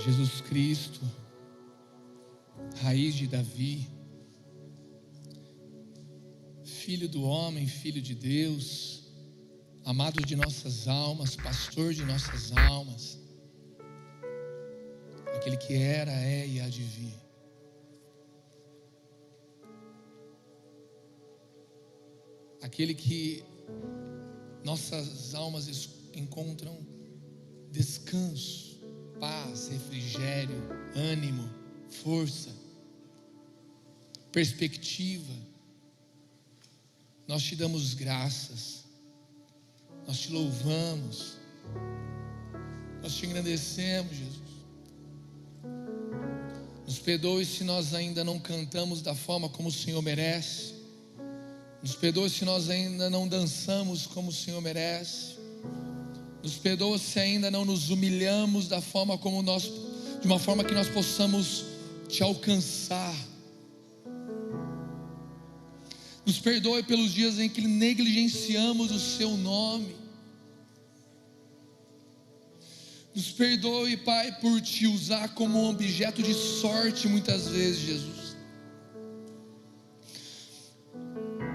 Jesus Cristo, raiz de Davi, Filho do homem, Filho de Deus, amado de nossas almas, pastor de nossas almas, aquele que era, é e há de vir. Aquele que nossas almas encontram descanso, paz, refrigério, ânimo, força, perspectiva. Nós te damos graças, nós te louvamos, nós te engrandecemos, Jesus. Nos perdoe se nós ainda não cantamos da forma como o Senhor merece. Nos perdoe se nós ainda não dançamos como o Senhor merece. Nos perdoa se ainda não nos humilhamos da forma como de uma forma que nós possamos te alcançar. Nos perdoe pelos dias em que negligenciamos o seu nome. Nos perdoe, Pai, por te usar como um objeto de sorte muitas vezes, Jesus.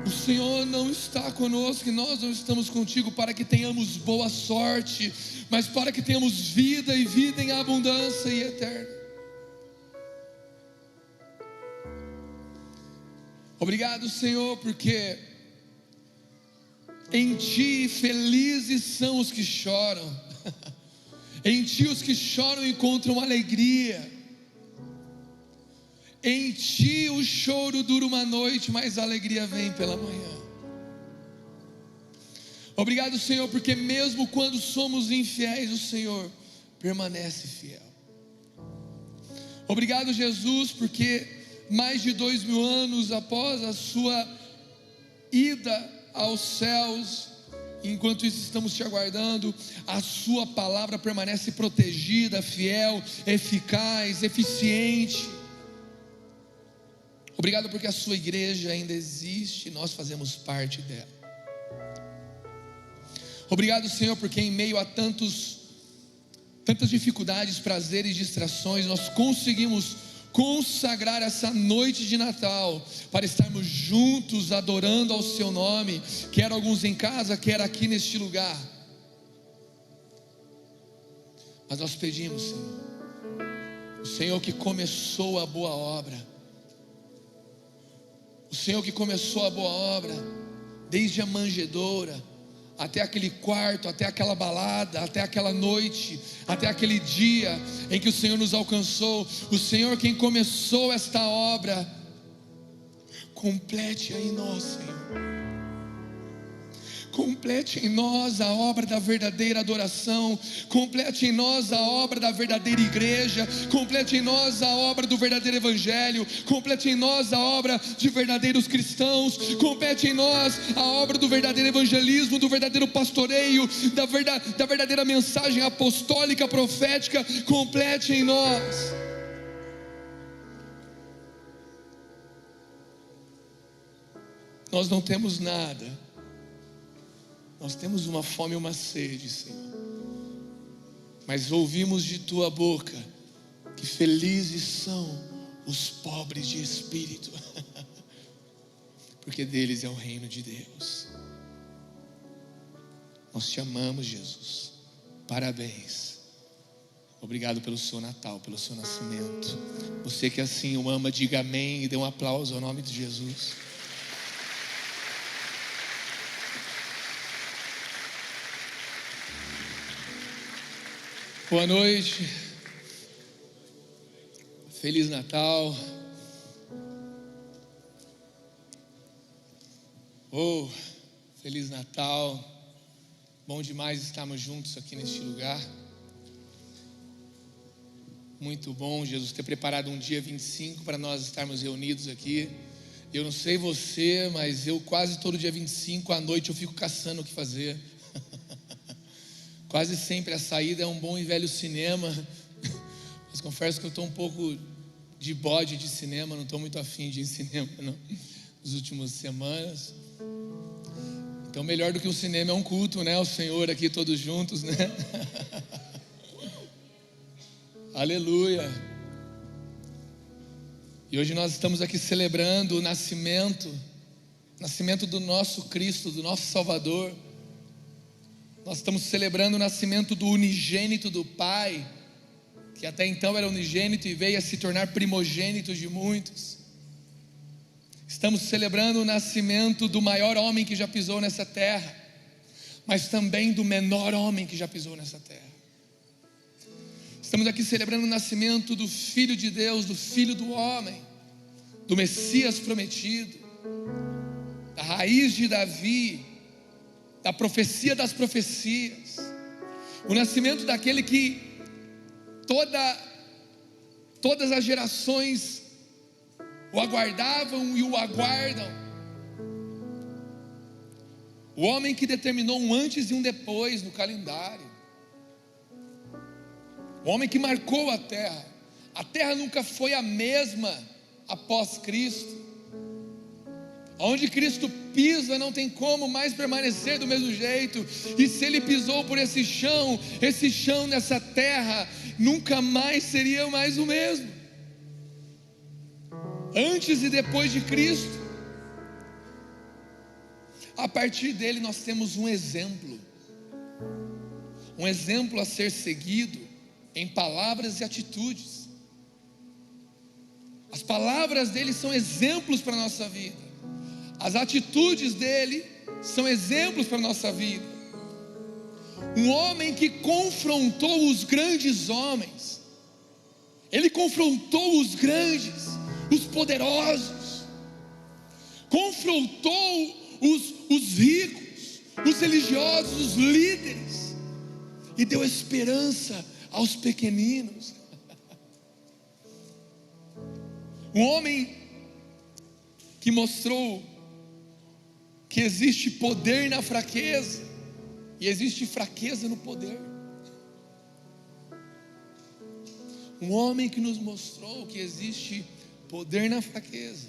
O Senhor não está conosco e nós não estamos contigo para que tenhamos boa sorte, mas para que tenhamos vida e vida em abundância e eterna. Obrigado, Senhor, porque em Ti felizes são os que choram. Em Ti os que choram encontram alegria. Em Ti o choro dura uma noite, mas a alegria vem pela manhã. Obrigado, Senhor, porque mesmo quando somos infiéis, o Senhor permanece fiel. Obrigado, Jesus, porque mais de 2000 anos após a sua ida aos céus, enquanto isso estamos te aguardando, a sua palavra permanece protegida, fiel, eficaz, eficiente. Obrigado porque a sua igreja ainda existe e nós fazemos parte dela. Obrigado, Senhor, porque em meio a tantas dificuldades, prazeres e distrações, nós conseguimos consagrar essa noite de Natal para estarmos juntos adorando ao seu nome, quer alguns em casa, quer aqui neste lugar. Mas nós pedimos, Senhor, o Senhor que começou a boa obra, o Senhor que começou a boa obra, desde a manjedoura, até aquele quarto, até aquela balada, até aquela noite, até aquele dia em que o Senhor nos alcançou. O Senhor quem começou esta obra, complete em nós, Senhor. Complete em nós a obra da verdadeira adoração, complete em nós a obra da verdadeira igreja, complete em nós a obra do verdadeiro evangelho, complete em nós a obra de verdadeiros cristãos, complete em nós a obra do verdadeiro evangelismo, do verdadeiro pastoreio, da verdadeira mensagem apostólica, profética, complete em nós. Nós não temos nada, nós temos uma fome e uma sede, Senhor, mas ouvimos de tua boca que felizes são os pobres de espírito, porque deles é o reino de Deus. Nós te amamos, Jesus, parabéns, obrigado pelo seu Natal, pelo seu nascimento. Você que assim o ama, diga amém e dê um aplauso ao nome de Jesus. Boa noite, Feliz Natal. Oh, Feliz Natal, bom demais estarmos juntos aqui neste lugar. Muito bom, Jesus, ter preparado um dia 25 para nós estarmos reunidos aqui. Eu não sei você, mas eu quase todo dia 25 à noite eu fico caçando o que fazer. Quase sempre a saída é um bom e velho cinema, mas confesso que eu estou um pouco de bode de cinema, não estou muito afim de ir em cinema não, nas últimas semanas. Então melhor do que um cinema é um culto, né? O Senhor aqui todos juntos, né? Aleluia. E hoje nós estamos aqui celebrando o nascimento do nosso Cristo, do nosso Salvador. Nós estamos celebrando o nascimento do unigênito do Pai, que até então era unigênito e veio a se tornar primogênito de muitos. Estamos celebrando o nascimento do maior homem que já pisou nessa terra, mas também do menor homem que já pisou nessa terra. Estamos aqui celebrando o nascimento do Filho de Deus, do Filho do homem, do Messias prometido, da raiz de Davi, da profecia das profecias, o nascimento daquele que todas as gerações o aguardavam e o aguardam, o homem que determinou um antes e um depois no calendário, o homem que marcou a terra nunca foi a mesma após Cristo. Onde Cristo pisa não tem como mais permanecer do mesmo jeito, e se Ele pisou por esse chão nessa terra, nunca mais seria mais o mesmo. Antes e depois de Cristo, a partir dele nós temos um exemplo a ser seguido em palavras e atitudes. As palavras dele são exemplos para a nossa vida, as atitudes dele são exemplos para a nossa vida. Um homem que confrontou os grandes homens, ele confrontou os grandes, os poderosos, confrontou os ricos, os religiosos, os líderes, e deu esperança aos pequeninos. Um homem que mostrou que existe poder na fraqueza e existe fraqueza no poder. Um homem que nos mostrou que existe poder na fraqueza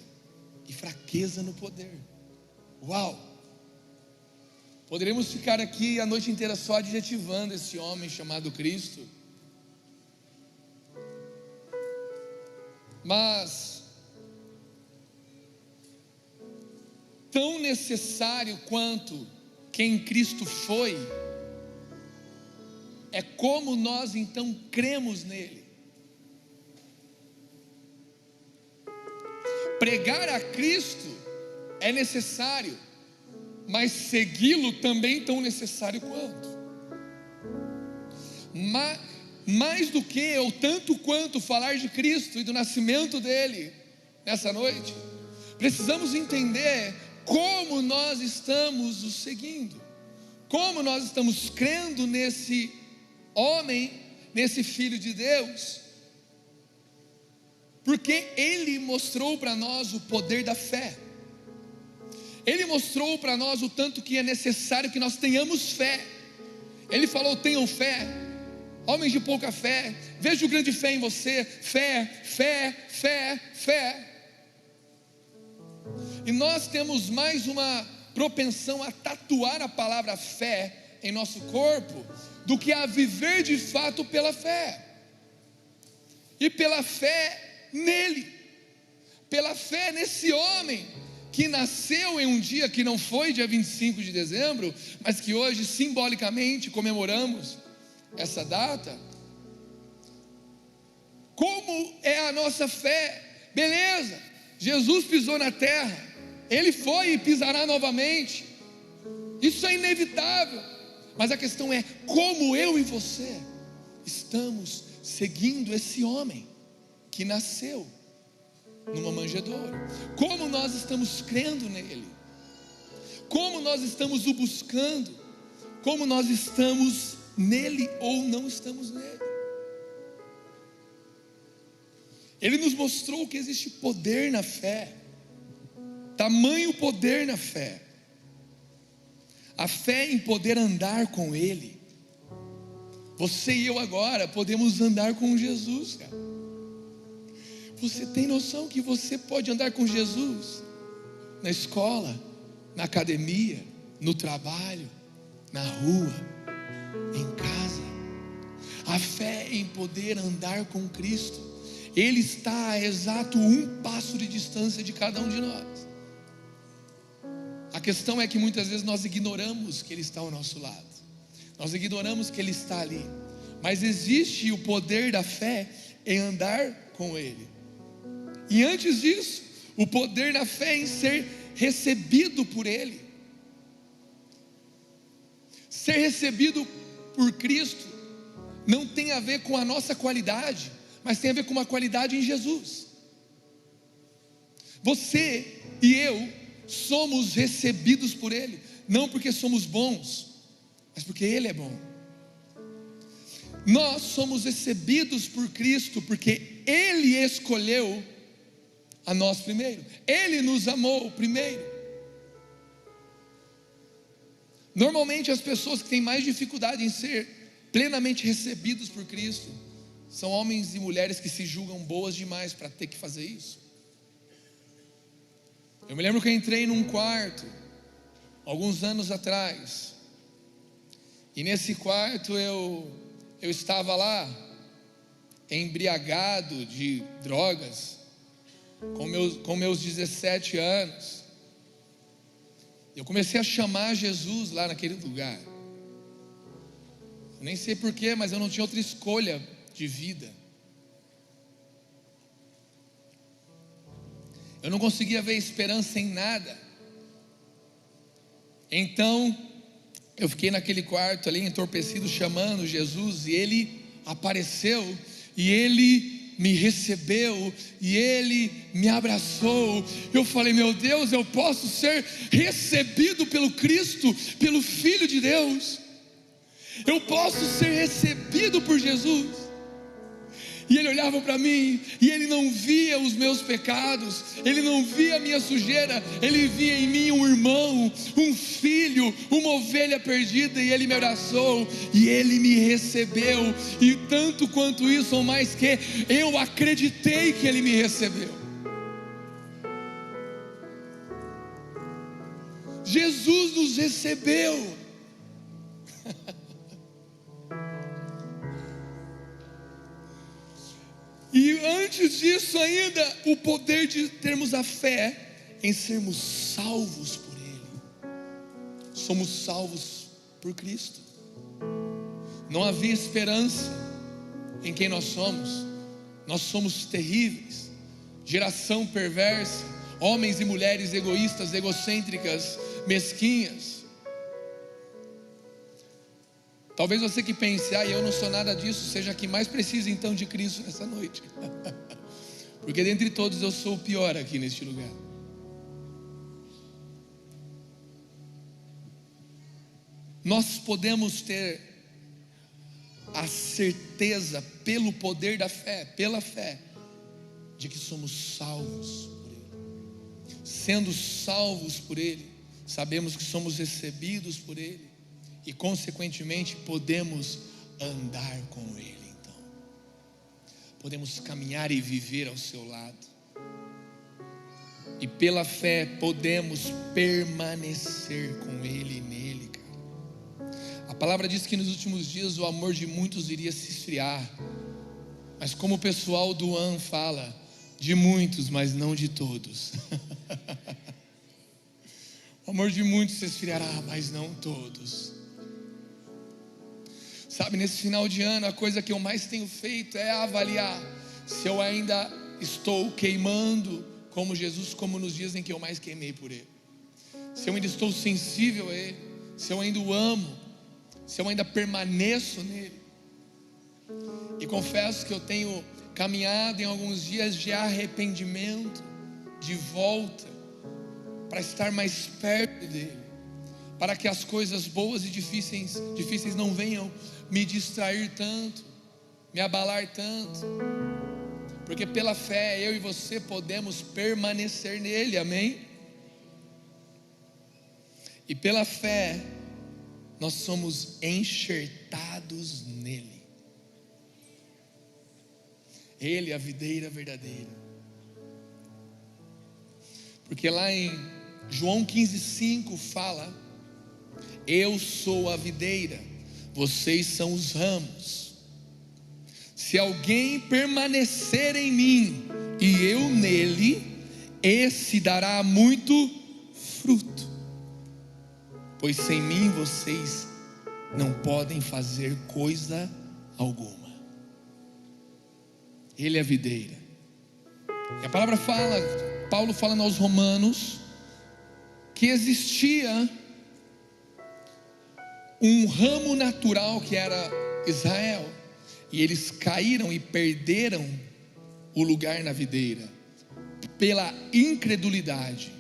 e fraqueza no poder. Uau! Poderíamos ficar aqui a noite inteira só adjetivando esse homem chamado Cristo, mas tão necessário quanto quem Cristo foi é como nós então cremos nele. Pregar a Cristo é necessário, mas segui-lo também tão necessário quanto. Mais do que, ou tanto quanto falar de Cristo e do nascimento dele nessa noite, precisamos entender como nós estamos o seguindo, como nós estamos crendo nesse homem, nesse Filho de Deus, porque ele mostrou para nós o poder da fé. Ele mostrou para nós o tanto que é necessário que nós tenhamos fé. Ele falou: tenham fé, homens de pouca fé, vejo grande fé em você. Fé, fé, fé, fé. E nós temos mais uma propensão a tatuar a palavra fé em nosso corpo do que a viver de fato pela fé. E pela fé nele, pela fé nesse homem que nasceu em um dia que não foi dia 25 de dezembro, mas que hoje simbolicamente comemoramos essa data. Como é a nossa fé? Beleza, Jesus pisou na terra, ele foi e pisará novamente, isso é inevitável, mas a questão é como eu e você estamos seguindo esse homem que nasceu numa manjedoura. Como nós estamos crendo nele, como nós estamos o buscando, como nós estamos nele ou não estamos nele. Ele nos mostrou que existe poder na fé, tamanho poder na fé, a fé em poder andar com ele. Você e eu agora podemos andar com Jesus, cara. Você tem noção que você pode andar com Jesus na escola, na academia, no trabalho, na rua, em casa. A fé em poder andar com Cristo. Ele está a exato um passo de distância de cada um de nós. A questão é que muitas vezes nós ignoramos que Ele está ao nosso lado. Nós ignoramos que Ele está ali. Mas existe o poder da fé em andar com Ele. E antes disso, o poder da fé em ser recebido por Ele. Ser recebido por Cristo não tem a ver com a nossa qualidade, mas tem a ver com uma qualidade em Jesus. Você e eu somos recebidos por Ele, não porque somos bons, mas porque Ele é bom. Nós somos recebidos por Cristo porque Ele escolheu a nós primeiro. Ele nos amou primeiro. Normalmente as pessoas que têm mais dificuldade em ser plenamente recebidos por Cristo são homens e mulheres que se julgam boas demais para ter que fazer isso. Eu me lembro que eu entrei num quarto alguns anos atrás, e nesse quarto eu estava lá embriagado de drogas com meus 17 anos. Eu comecei a chamar Jesus lá naquele lugar. Nem sei porquê, mas eu não tinha outra escolha de vida. Eu não conseguia ver esperança em nada. Então, eu fiquei naquele quarto ali entorpecido, chamando Jesus, e Ele apareceu, e Ele me recebeu, e Ele me abraçou. Eu falei: meu Deus, eu posso ser recebido pelo Cristo, pelo Filho de Deus. Eu posso ser recebido por Jesus. E Ele olhava para mim, e Ele não via os meus pecados, Ele não via a minha sujeira, Ele via em mim um irmão, um filho, uma ovelha perdida, e Ele me abraçou, e Ele me recebeu. E tanto quanto isso, ou mais que, eu acreditei que Ele me recebeu. Jesus nos recebeu. E antes disso ainda, o poder de termos a fé em sermos salvos por Ele. Somos salvos por Cristo. Não havia esperança em quem nós somos. Nós somos terríveis, geração perversa, homens e mulheres egoístas, egocêntricas, mesquinhas. Talvez você que pense: eu não sou nada disso, seja a que mais precisa então de Cristo nessa noite. Porque dentre todos eu sou o pior aqui neste lugar. Nós podemos ter a certeza, pelo poder da fé, pela fé, de que somos salvos por Ele. Sendo salvos por Ele, sabemos que somos recebidos por Ele, e consequentemente podemos andar com Ele. Então podemos caminhar e viver ao seu lado, e pela fé podemos permanecer com Ele e nele, cara. A palavra diz que nos últimos dias o amor de muitos iria se esfriar, mas como o pessoal do AN fala, de muitos, mas não de todos. O amor de muitos se esfriará, mas não todos. Sabe, nesse final de ano, a coisa que eu mais tenho feito é avaliar se eu ainda estou queimando como Jesus, como nos dias em que eu mais queimei por Ele. Se eu ainda estou sensível a Ele, se eu ainda o amo, se eu ainda permaneço nele. E confesso que eu tenho caminhado em alguns dias de arrependimento, de volta, para estar mais perto dele, para que as coisas boas e difíceis não venham me distrair tanto, me abalar tanto, porque pela fé eu e você podemos permanecer nele, amém? E pela fé nós somos enxertados nele. Ele é a videira verdadeira. Porque lá em João 15:5 fala: eu sou a videira, vocês são os ramos. Se alguém permanecer em mim e eu nele, esse dará muito fruto, pois sem mim vocês não podem fazer coisa alguma. Ele é a videira. E a palavra fala, Paulo falando aos Romanos, que existia um ramo natural que era Israel, e eles caíram e perderam o lugar na videira pela incredulidade.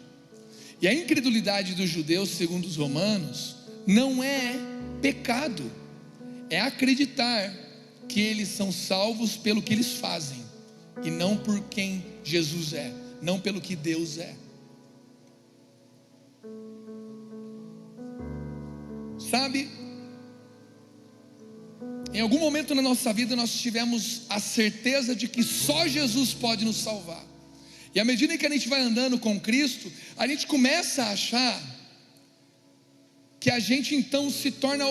E a incredulidade dos judeus, segundo os romanos, não é pecado, é acreditar que eles são salvos pelo que eles fazem e não por quem Jesus é, não pelo que Deus é. Sabe, em algum momento na nossa vida nós tivemos a certeza de que só Jesus pode nos salvar. E à medida que a gente vai andando com Cristo, a gente começa a achar que a gente então se torna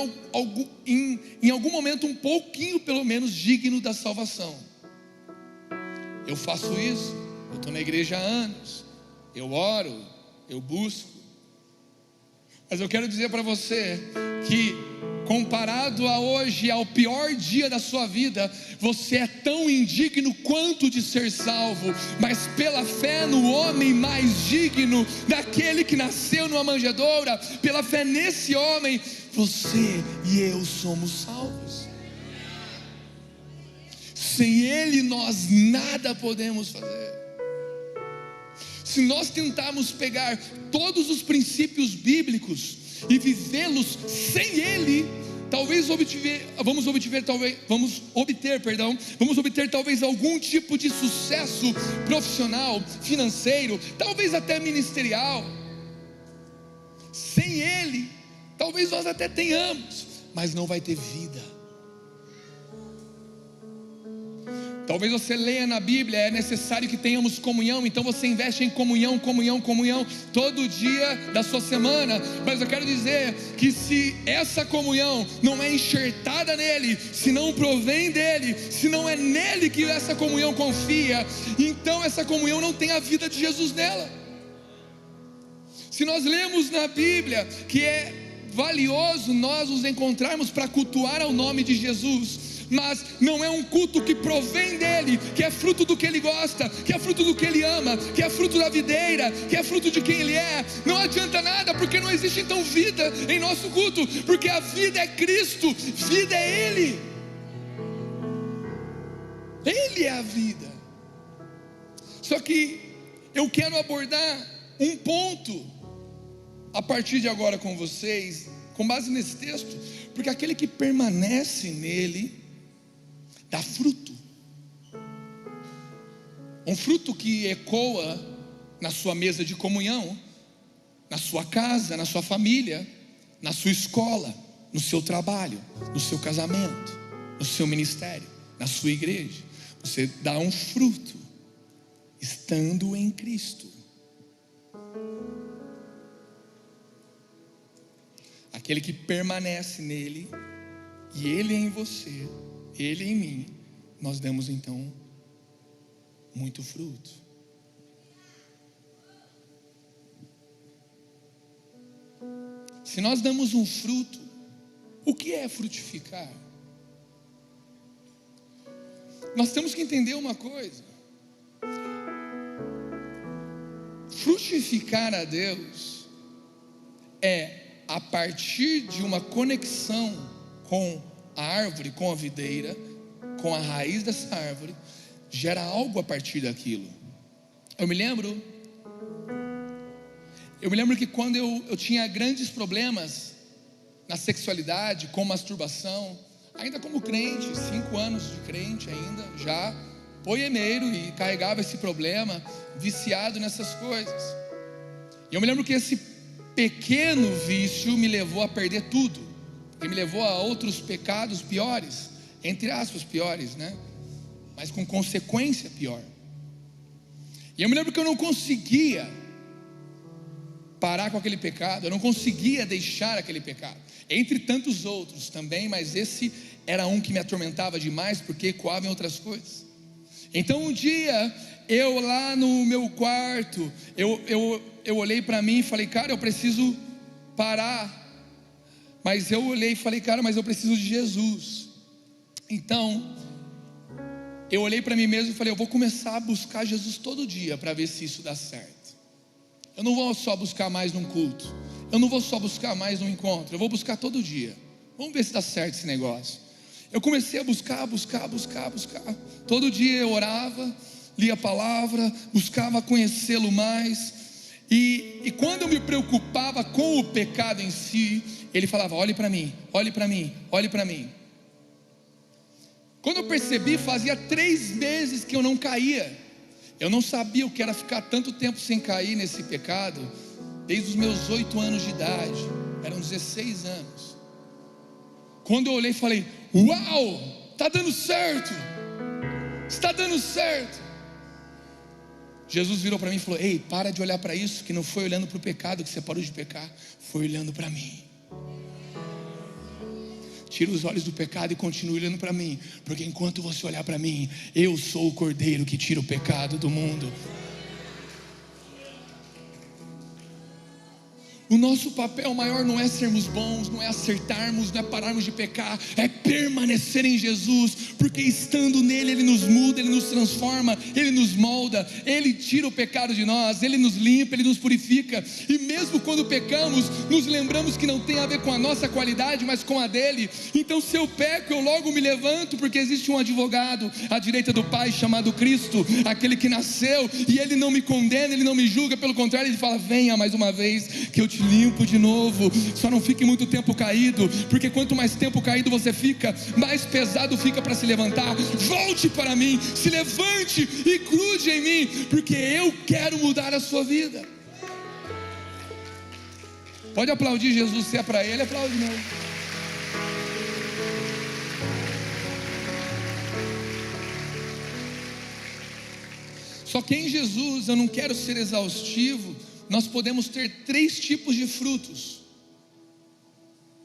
em algum momento um pouquinho pelo menos digno da salvação. Eu faço isso, eu estou na igreja há anos, eu oro, eu busco. Mas eu quero dizer para você que comparado a hoje, ao pior dia da sua vida, você é tão indigno quanto de ser salvo, mas pela fé no homem mais digno, daquele que nasceu numa manjedoura, pela fé nesse homem, você e eu somos salvos. Sem ele nós nada podemos fazer. Se nós tentarmos pegar todos os princípios bíblicos e vivê-los sem ele, vamos obter talvez algum tipo de sucesso profissional, financeiro, talvez até ministerial. Sem ele, talvez nós até tenhamos, mas não vai ter vida. Talvez você leia na Bíblia, é necessário que tenhamos comunhão, então você investe em comunhão, todo dia da sua semana. Mas eu quero dizer que se essa comunhão não é enxertada nele, se não provém dele, se não é nele que essa comunhão confia, então essa comunhão não tem a vida de Jesus nela. Se nós lemos na Bíblia que é valioso nós nos encontrarmos para cultuar ao nome de Jesus, mas não é um culto que provém dele, que é fruto do que ele gosta, que é fruto do que ele ama, que é fruto da videira, que é fruto de quem ele é, não adianta nada, porque não existe então vida em nosso culto, porque a vida é Cristo, vida é ele, ele é a vida. Só que eu quero abordar um ponto a partir de agora com vocês, com base nesse texto, porque aquele que permanece nele dá fruto, um fruto que ecoa na sua mesa de comunhão, na sua casa, na sua família, na sua escola, no seu trabalho, no seu casamento, no seu ministério, na sua igreja. Você dá um fruto estando em Cristo. Aquele que permanece nele e ele em você, ele em mim, nós damos então muito fruto. Se nós damos um fruto, o que é frutificar? Nós temos que entender uma coisa: frutificar a Deus é a partir de uma conexão com a árvore, com a videira, com a raiz dessa árvore, gera algo a partir daquilo. Eu me lembro que quando eu tinha grandes problemas na sexualidade, com masturbação, ainda como crente, 5 anos de crente ainda, já poemeiro, e carregava esse problema, viciado nessas coisas. E eu me lembro que esse pequeno vício me levou a perder tudo, e me levou a outros pecados piores, entre aspas piores, né? Mas com consequência pior. E eu me lembro que eu não conseguia parar com aquele pecado, eu não conseguia deixar aquele pecado. entre tantos outros também, mas esse era um que me atormentava demais, porque ecoava em outras coisas. Então um dia, eu lá no meu quarto, eu olhei para mim e falei, cara, eu preciso parar. Mas eu olhei e falei, cara, mas eu preciso de Jesus. Então, eu olhei para mim mesmo e falei, eu vou começar a buscar Jesus todo dia, para ver se isso dá certo. Eu não vou só buscar mais num culto, eu não vou só buscar mais num encontro, eu vou buscar todo dia. Vamos ver se dá certo esse negócio. Eu comecei a buscar. Todo dia eu orava, lia a palavra, buscava conhecê-lo mais. E quando eu me preocupava com o pecado em si, ele falava, olhe para mim, olhe para mim, olhe para mim. Quando eu percebi, fazia 3 meses que eu não caía. Eu não sabia o que era ficar tanto tempo sem cair nesse pecado, desde os meus 8 anos de idade, eram 16 anos. Quando eu olhei e falei, uau, está dando certo, está dando certo. Jesus virou para mim e falou, ei, para de olhar para isso, que não foi olhando para o pecado que você parou de pecar, foi olhando para mim. Tira os olhos do pecado e continue olhando para mim, porque enquanto você olhar para mim, eu sou o Cordeiro que tira o pecado do mundo. O nosso papel maior não é sermos bons, não é acertarmos, não é pararmos de pecar, é permanecer em Jesus, porque estando nele, ele nos muda, ele nos transforma, ele nos molda, ele tira o pecado de nós, ele nos limpa, ele nos purifica. E mesmo quando pecamos, nos lembramos que não tem a ver com a nossa qualidade, mas com a dele. Então se eu peco, eu logo me levanto, porque existe um advogado à direita do Pai chamado Cristo, aquele que nasceu, e ele não me condena, ele não me julga, pelo contrário, ele fala, venha mais uma vez, que eu te limpo de novo. Só não fique muito tempo caído, porque quanto mais tempo caído você fica, mais pesado fica para se levantar. Volte para mim, se levante e grude em mim, porque eu quero mudar a sua vida. Pode aplaudir Jesus, se é para ele, aplaude mesmo. Só que em Jesus, eu não quero ser exaustivo, nós podemos ter 3 tipos de frutos.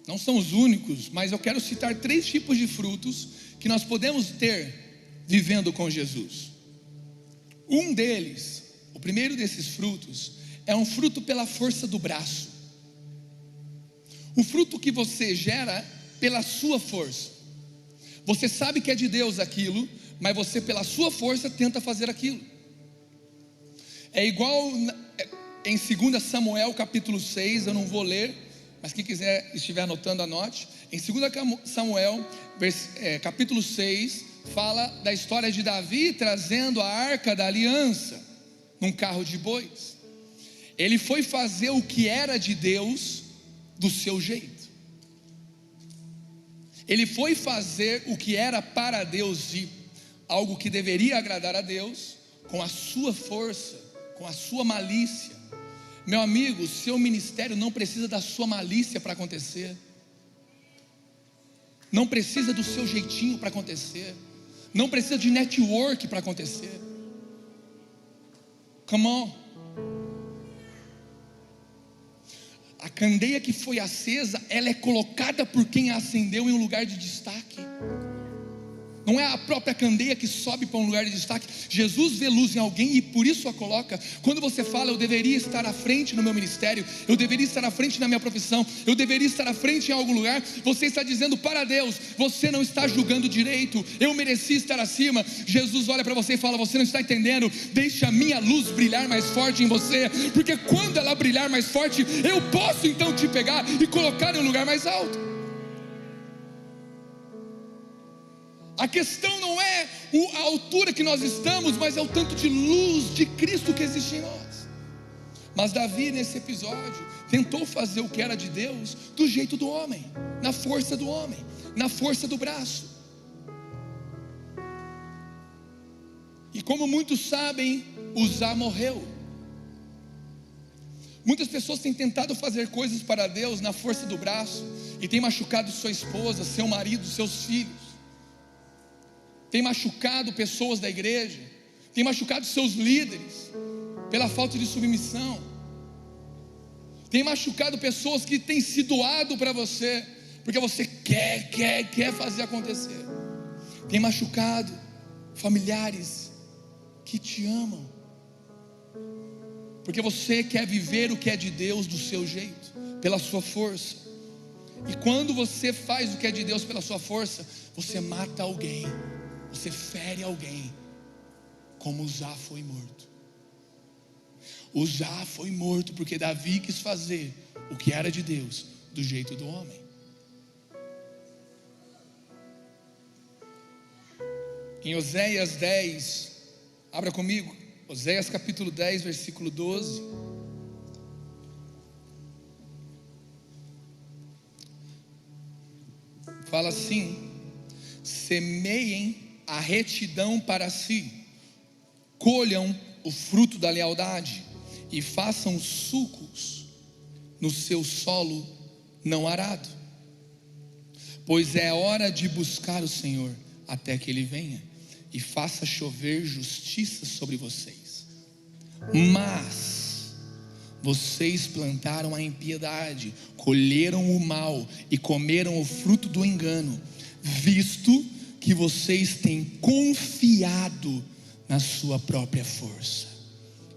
Não são os únicos, mas eu quero citar 3 tipos de frutos que nós podemos ter vivendo com Jesus. Um deles, o primeiro desses frutos, é um fruto pela força do braço. O fruto que você gera pela sua força. Você sabe que é de Deus aquilo, mas você pela sua força tenta fazer aquilo. É igual em 2 Samuel capítulo 6, eu não vou ler, mas quem quiser estiver anotando, anote. Em 2 Samuel capítulo 6, fala da história de Davi trazendo a arca da aliança num carro de bois. Ele foi fazer o que era de Deus do seu jeito. Ele foi fazer o que era para Deus e algo que deveria agradar a Deus, com a sua força, com a sua malícia. Meu amigo, seu ministério não precisa da sua malícia para acontecer, não precisa do seu jeitinho para acontecer, não precisa de network para acontecer. Come on. A candeia que foi acesa, ela é colocada por quem a acendeu em um lugar de destaque. Não é a própria candeia que sobe para um lugar de destaque. Jesus vê luz em alguém e por isso a coloca. Quando você fala, eu deveria estar à frente no meu ministério, eu deveria estar à frente na minha profissão, eu deveria estar à frente em algum lugar, você está dizendo para Deus, você não está julgando direito, eu mereci estar acima. Jesus olha para você e fala, você não está entendendo, deixe a minha luz brilhar mais forte em você, porque quando ela brilhar mais forte, eu posso então te pegar e colocar em um lugar mais alto. A questão não é a altura que nós estamos, mas é o tanto de luz de Cristo que existe em nós. Mas Davi, nesse episódio, tentou fazer o que era de Deus do jeito do homem, na força do homem, na força do braço. E como muitos sabem, Uzá morreu. Muitas pessoas têm tentado fazer coisas para Deus na força do braço e têm machucado sua esposa, seu marido, seus filhos. Tem machucado pessoas da igreja, tem machucado seus líderes pela falta de submissão, tem machucado pessoas que têm se doado para você, porque você quer fazer acontecer. Tem machucado familiares que te amam, porque você quer viver o que é de Deus do seu jeito, pela sua força. E quando você faz o que é de Deus pela sua força, você mata alguém, você fere alguém, como Uzá foi morto. Uzá foi morto porque Davi quis fazer o que era de Deus do jeito do homem. Em Oséias 10, abra comigo, Oséias capítulo 10, versículo 12. Fala assim: semeiem a retidão para si, colham o fruto da lealdade e façam sucos no seu solo não arado, pois é hora de buscar o Senhor até que Ele venha e faça chover justiça sobre vocês. Mas vocês plantaram a impiedade, colheram o mal e comeram o fruto do engano, visto que vocês têm confiado na sua própria força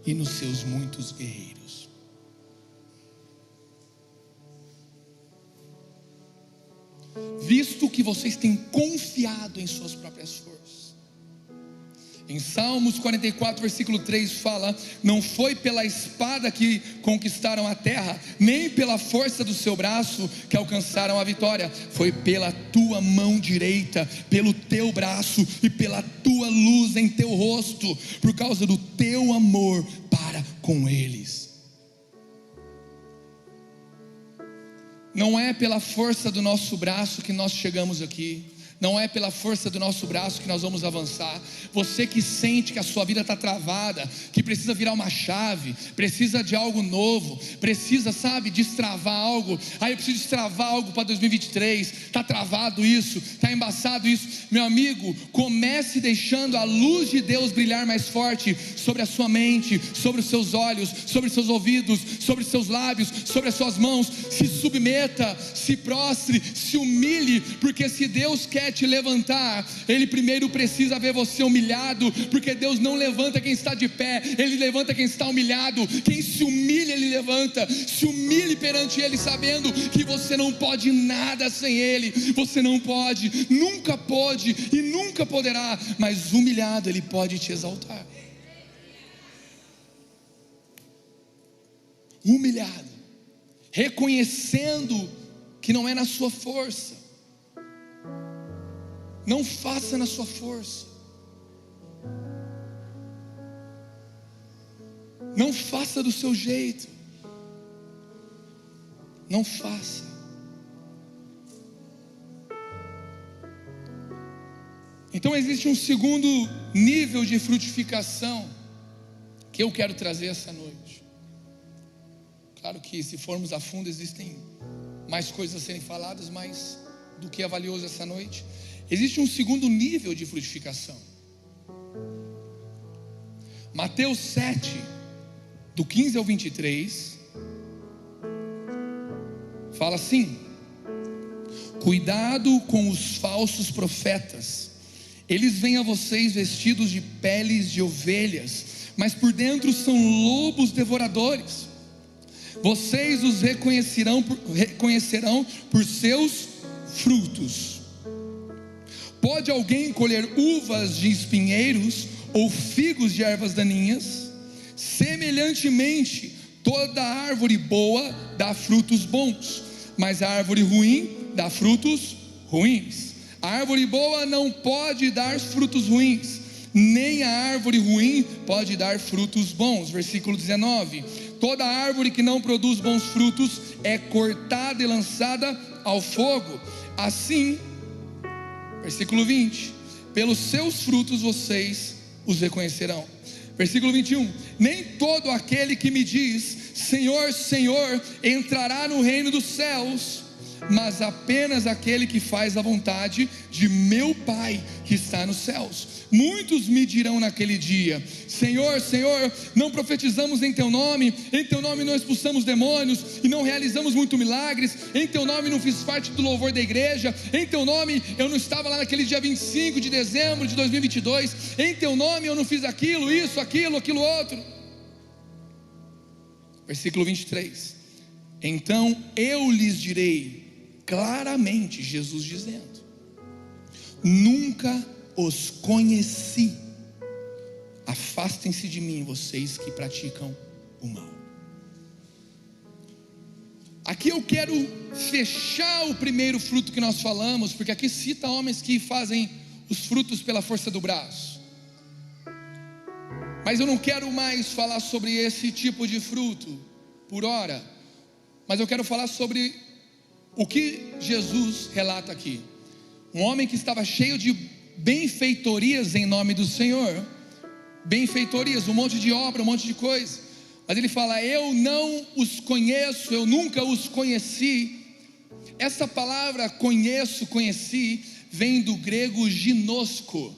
e nos seus muitos guerreiros. Visto que vocês têm confiado em suas próprias forças. Em Salmos 44, versículo 3 fala: não foi pela espada que conquistaram a terra, nem pela força do seu braço que alcançaram a vitória, foi pela tua mão direita, pelo teu braço e pela tua luz em teu rosto, por causa do teu amor para com eles. Não é pela força do nosso braço que nós chegamos aqui, não é pela força do nosso braço que nós vamos avançar. Você que sente que a sua vida está travada, que precisa virar uma chave, precisa de algo novo, precisa, destravar algo. Eu preciso destravar algo para 2023, está travado isso, está embaçado isso. Meu amigo, comece deixando a luz de Deus brilhar mais forte sobre a sua mente, sobre os seus olhos, sobre os seus ouvidos, sobre os seus lábios, sobre as suas mãos. Se submeta, se prostre, se humilhe, porque se Deus quer te levantar, Ele primeiro precisa ver você humilhado, porque Deus não levanta quem está de pé, Ele levanta quem está humilhado. Quem se humilha, Ele levanta. Se humilhe perante Ele, sabendo que você não pode nada sem Ele. Você não pode, nunca pôde e nunca poderá, mas humilhado Ele pode te exaltar. Humilhado, reconhecendo que não é na sua força. Não faça na sua força, não faça do seu jeito, não faça. Então existe um segundo nível de frutificação que eu quero trazer essa noite. Claro que se formos a fundo existem mais coisas a serem faladas, mas do que é valioso essa noite, existe um segundo nível de frutificação. Mateus 7, do 15 ao 23, fala assim: cuidado com os falsos profetas, eles vêm a vocês vestidos de peles de ovelhas, mas por dentro são lobos devoradores. Vocês os reconhecerão por seus frutos. Pode alguém colher uvas de espinheiros ou figos de ervas daninhas? Semelhantemente, toda árvore boa dá frutos bons, mas a árvore ruim dá frutos ruins. A árvore boa não pode dar frutos ruins, nem a árvore ruim pode dar frutos bons. Versículo 19: toda árvore que não produz bons frutos é cortada e lançada ao fogo. Assim, versículo 20: pelos seus frutos vocês os reconhecerão. Versículo 21: nem todo aquele que me diz Senhor, Senhor entrará no reino dos céus, mas apenas aquele que faz a vontade de meu Pai que está nos céus. Muitos me dirão naquele dia: Senhor, Senhor, não profetizamos em teu nome não expulsamos demônios e não realizamos muitos milagres, em teu nome não fiz parte do louvor da igreja, em teu nome eu não estava lá naquele dia 25 de dezembro de 2022, em teu nome eu não fiz aquilo, isso, aquilo outro. Versículo 23: então eu lhes direi claramente, Jesus dizendo: nunca os conheci, afastem-se de mim, vocês que praticam o mal. Aqui eu quero fechar o primeiro fruto que nós falamos, porque aqui cita homens que fazem os frutos pela força do braço, mas eu não quero mais falar sobre esse tipo de fruto por hora, mas eu quero falar sobre o que Jesus relata aqui. Um homem que estava cheio de benfeitorias em nome do Senhor, benfeitorias, um monte de obra, um monte de coisa, mas ele fala: eu não os conheço, eu nunca os conheci. Essa palavra conheci, vem do grego ginosco,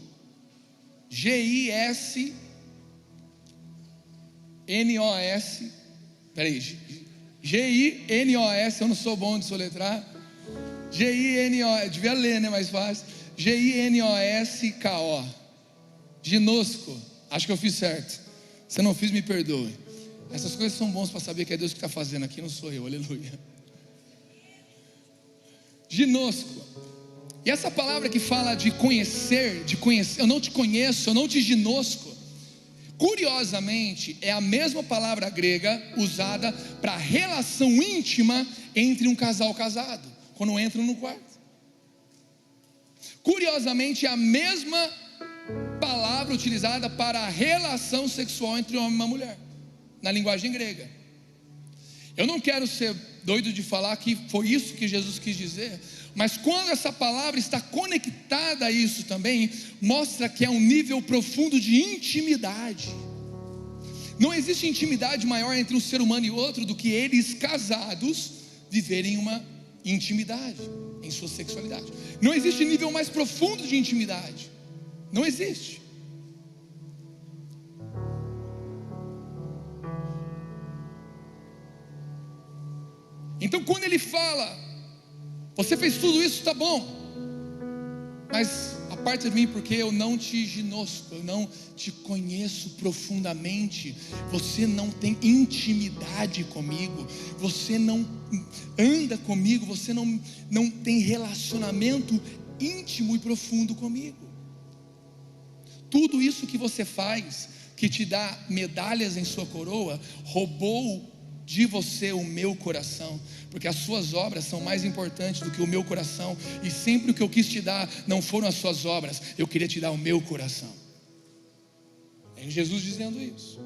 G-I-S-N-O-S, G-I-N-O-S, eu não sou bom de soletrar, G-I-N-O, devia ler, né, mais fácil, G-I-N-O-S-K-O, ginosco, acho que eu fiz certo. Se eu não fiz, me perdoe. Essas coisas são bons para saber que é Deus que está fazendo aqui, não sou eu, aleluia. Ginosco, e essa palavra que fala de conhecer, eu não te conheço, eu não te ginosco, curiosamente é a mesma palavra grega usada para relação íntima entre um casal casado, quando entram no quarto. Curiosamente é a mesma palavra utilizada para a relação sexual entre um homem e uma mulher, na linguagem grega. Eu não quero ser doido de falar que foi isso que Jesus quis dizer, mas quando essa palavra está conectada a isso também, mostra que é um nível profundo de intimidade. Não existe intimidade maior entre um ser humano e outro do que eles casados viverem uma intimidade em sua sexualidade. Não existe nível mais profundo de intimidade, não existe. Então quando ele fala: você fez tudo isso, está bom, mas aparta de mim, porque eu não te ginosco, eu não te conheço profundamente, você não tem intimidade comigo, você não anda comigo, você não tem relacionamento íntimo e profundo comigo. Tudo isso que você faz, que te dá medalhas em sua coroa, roubou de você o meu coração, porque as suas obras são mais importantes do que o meu coração, e sempre o que eu quis te dar não foram as suas obras, eu queria te dar o meu coração. É Jesus dizendo isso.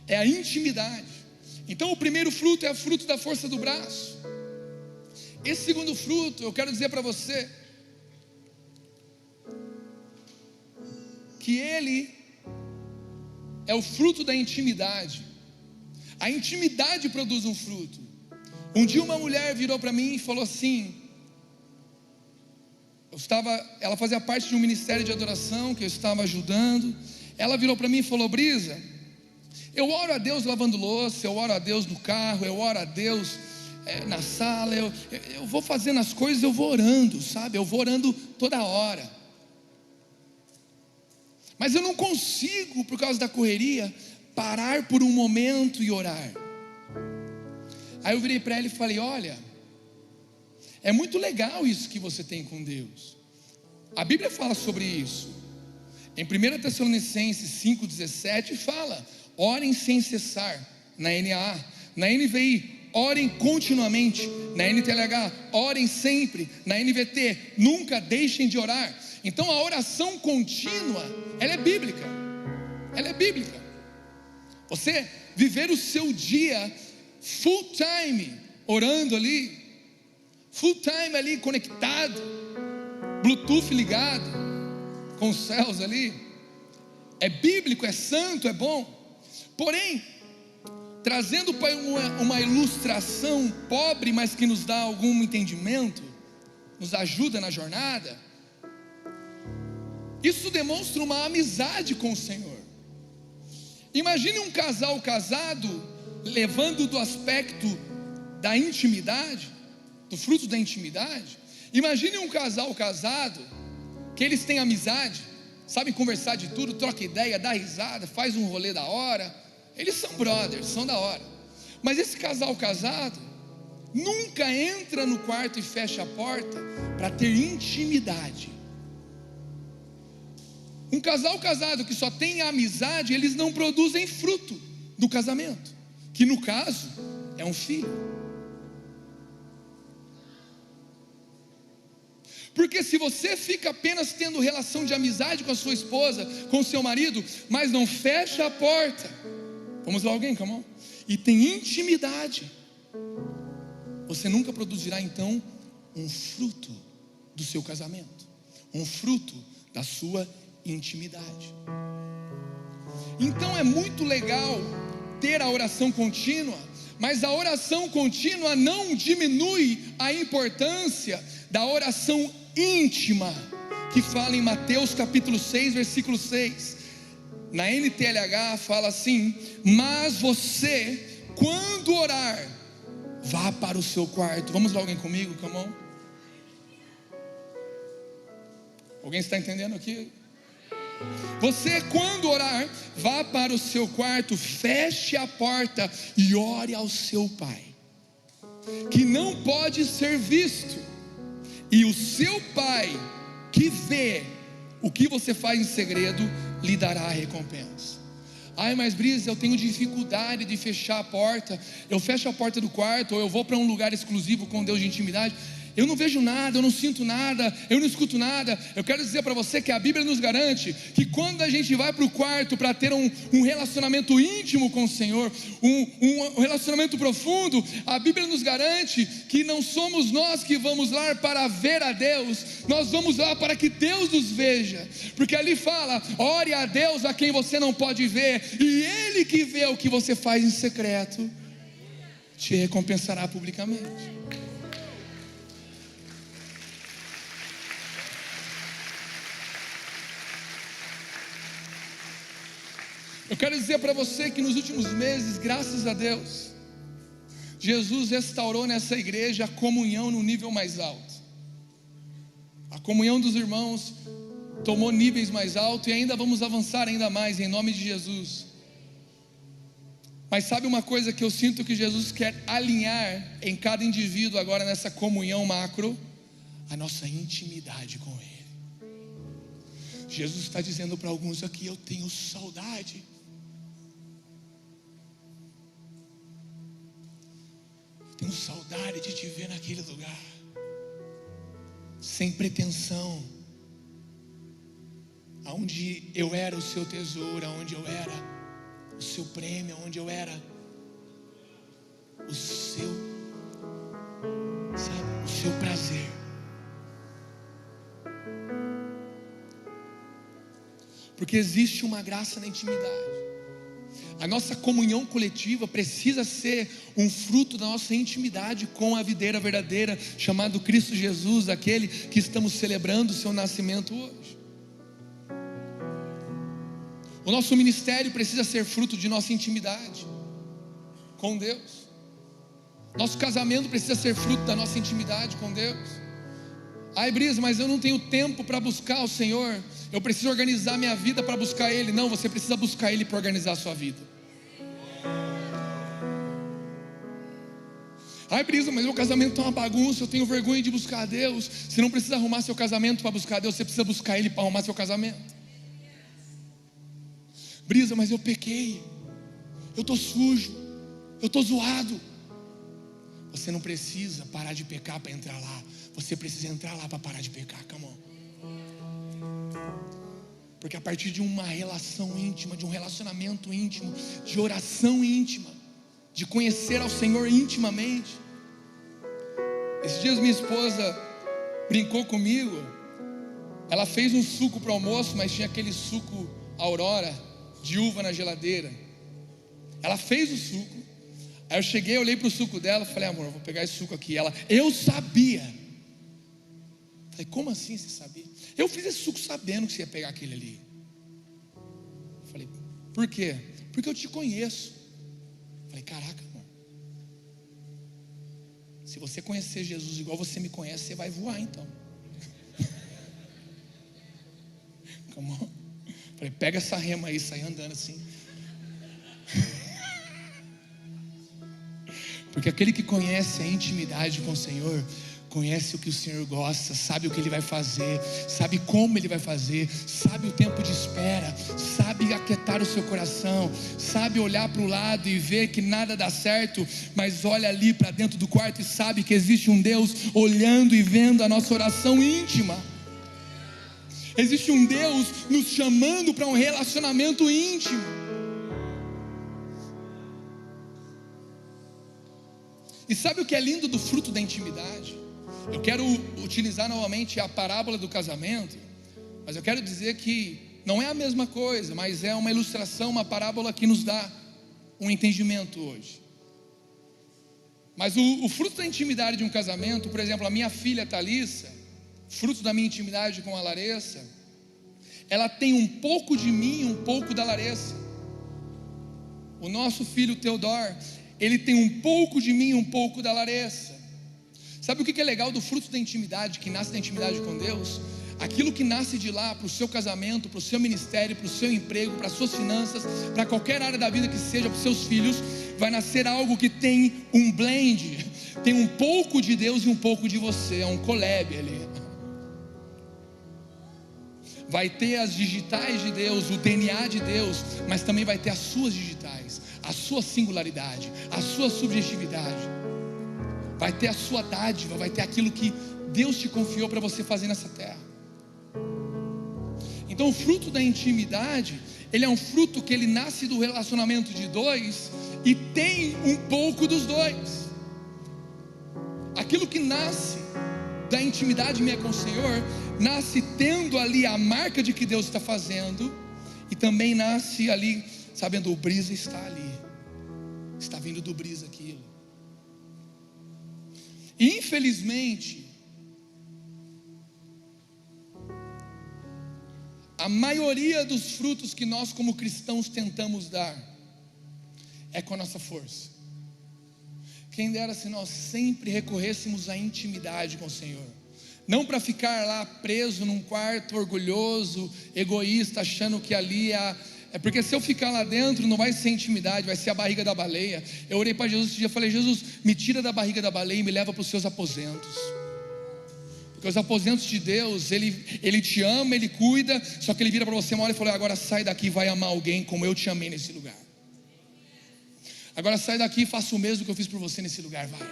É a intimidade. Então o primeiro fruto é o fruto da força do braço. Esse segundo fruto, eu quero dizer para você que ele é o fruto da intimidade. A intimidade produz um fruto. Um dia uma mulher virou para mim e falou assim, ela fazia parte de um ministério de adoração que eu estava ajudando. Ela virou para mim e falou: Brisa, eu oro a Deus lavando louça, eu oro a Deus no carro, eu oro a Deus na sala, eu vou fazendo as coisas, eu vou orando, sabe? Eu vou orando toda hora. Mas eu não consigo, por causa da correria, parar por um momento e orar. Aí eu virei para ela e falei: olha, é muito legal isso que você tem com Deus. A Bíblia fala sobre isso. Em 1 Tessalonicenses 5,17 fala: orem sem cessar, na NAA. Na NVI, orem continuamente. Na NTLH, orem sempre. Na NVT, nunca deixem de orar. Então a oração contínua, ela é bíblica. Ela é bíblica. Você viver o seu dia full time orando ali, full time ali conectado, Bluetooth ligado com os céus ali, é bíblico, é santo, é bom. Porém, trazendo para uma ilustração pobre, mas que nos dá algum entendimento, nos ajuda na jornada. Isso demonstra uma amizade com o Senhor. Imagine um casal casado, levando do aspecto da intimidade, do fruto da intimidade. Imagine um casal casado, que eles têm amizade, sabem conversar de tudo, troca ideia, dá risada, faz um rolê da hora. Eles são brothers, são da hora. Mas esse casal casado nunca entra no quarto e fecha a porta para ter intimidade. Um casal casado que só tem amizade, eles não produzem fruto do casamento, que no caso é um filho. Porque se você fica apenas tendo relação de amizade com a sua esposa, com o seu marido, mas não fecha a porta, vamos lá alguém, come on, e tem intimidade, você nunca produzirá então um fruto do seu casamento, um fruto da sua intimidade. Então é muito legal ter a oração contínua, mas a oração contínua não diminui a importância da oração íntima, que fala em Mateus capítulo 6, versículo 6. Na NTLH fala assim: mas você, quando orar, vá para o seu quarto. Vamos lá alguém comigo, come on. Alguém está entendendo aqui? Você, quando orar, vá para o seu quarto, feche a porta e ore ao seu pai, que não pode ser visto, e o seu pai, que vê o que você faz em segredo, lhe dará a recompensa. Ai, mas Brisa, eu tenho dificuldade de fechar a porta. Eu fecho a porta do quarto, ou eu vou para um lugar exclusivo com Deus de intimidade. Eu não vejo nada, eu não sinto nada, eu não escuto nada. Eu quero dizer para você que a Bíblia nos garante que quando a gente vai para o quarto para ter um relacionamento íntimo com o Senhor, um relacionamento profundo, a Bíblia nos garante que não somos nós que vamos lá para ver a Deus, nós vamos lá para que Deus nos veja, porque ali fala: ore a Deus a quem você não pode ver, e Ele que vê o que você faz em secreto, te recompensará publicamente. Eu quero dizer para você que nos últimos meses, graças a Deus, Jesus restaurou nessa igreja a comunhão no nível mais alto. A comunhão dos irmãos tomou níveis mais altos, e ainda vamos avançar ainda mais em nome de Jesus. Mas sabe uma coisa que eu sinto que Jesus quer alinhar em cada indivíduo agora nessa comunhão macro? A nossa intimidade com Ele. Jesus está dizendo para alguns aqui: eu tenho saudade. Tenho saudade de te ver naquele lugar, sem pretensão, aonde eu era o seu tesouro, aonde eu era o seu prêmio, aonde eu era o seu, sabe, o seu prazer. Porque existe uma graça na intimidade. A nossa comunhão coletiva precisa ser um fruto da nossa intimidade com a videira verdadeira, chamado Cristo Jesus, aquele que estamos celebrando o seu nascimento hoje. O nosso ministério precisa ser fruto de nossa intimidade com Deus. Nosso casamento precisa ser fruto da nossa intimidade com Deus. Ai, Brisa, mas eu não tenho tempo para buscar o Senhor, eu preciso organizar minha vida para buscar Ele. Não, você precisa buscar Ele para organizar a sua vida. Ai, Brisa, mas meu casamento é uma bagunça, eu tenho vergonha de buscar a Deus. Você não precisa arrumar seu casamento para buscar a Deus, você precisa buscar Ele para arrumar seu casamento. Brisa, mas eu pequei, eu estou sujo, eu estou zoado. Você não precisa parar de pecar para entrar lá, você precisa entrar lá para parar de pecar, come on. Porque a partir de uma relação íntima, de um relacionamento íntimo, de oração íntima, de conhecer ao Senhor intimamente. Esses dias minha esposa brincou comigo. Ela fez um suco para o almoço, mas tinha aquele suco Aurora de uva na geladeira. Ela fez o suco. Aí eu cheguei, olhei para o suco dela, falei: amor, eu vou pegar esse suco aqui. Ela: eu sabia. Falei: como assim você sabia? Eu fiz esse suco sabendo que você ia pegar aquele ali. Falei: por quê? Porque eu te conheço. Falei: caraca, amor, se você conhecer Jesus igual você me conhece, você vai voar então. Come on. Falei: pega essa rema aí, sai andando assim. Porque aquele que conhece a intimidade com o Senhor, conhece o que o Senhor gosta, sabe o que Ele vai fazer, sabe como Ele vai fazer, sabe o tempo de espera, sabe aquietar o seu coração, sabe olhar para o lado e ver que nada dá certo, mas olha ali para dentro do quarto e sabe que existe um Deus olhando e vendo a nossa oração íntima. Existe um Deus nos chamando para um relacionamento íntimo. E sabe o que é lindo do fruto da intimidade? Eu quero utilizar novamente a parábola do casamento, mas eu quero dizer que não é a mesma coisa, mas é uma ilustração, uma parábola que nos dá um entendimento hoje. Mas o fruto da intimidade de um casamento, por exemplo, a minha filha Thalissa, fruto da minha intimidade com a Larissa, ela tem um pouco de mim e um pouco da Larissa. O nosso filho Teodoro, ele tem um pouco de mim e um pouco da Larissa. Sabe o que é legal do fruto da intimidade, que nasce da intimidade com Deus? Aquilo que nasce de lá para o seu casamento, para o seu ministério, para o seu emprego, para as suas finanças, para qualquer área da vida que seja, para os seus filhos, vai nascer algo que tem um blend, tem um pouco de Deus e um pouco de você, é um collab ali. Vai ter as digitais de Deus, o DNA de Deus, mas também vai ter as suas digitais, a sua singularidade, a sua subjetividade. Vai ter a sua dádiva, vai ter aquilo que Deus te confiou para você fazer nessa terra. Então o fruto da intimidade, ele é um fruto que ele nasce do relacionamento de dois e tem um pouco dos dois. Aquilo que nasce da intimidade minha com o Senhor, nasce tendo ali a marca de que Deus está fazendo, e também nasce ali, sabendo, o brisa está ali, está vindo do brisa aquilo. E infelizmente, a maioria dos frutos que nós como cristãos tentamos dar, é com a nossa força. Quem dera se nós sempre recorrêssemos à intimidade com o Senhor, não para ficar lá preso num quarto orgulhoso, egoísta, achando que ali é porque se eu ficar lá dentro não vai ser intimidade, vai ser a barriga da baleia. Eu orei para Jesus esse dia, falei: Jesus, me tira da barriga da baleia e me leva para os seus aposentos. Porque os aposentos de Deus, Ele te ama, Ele cuida, só que Ele vira para você uma hora e fala: agora sai daqui e vai amar alguém como eu te amei nesse lugar. Agora sai daqui e faça o mesmo que eu fiz por você nesse lugar, vai.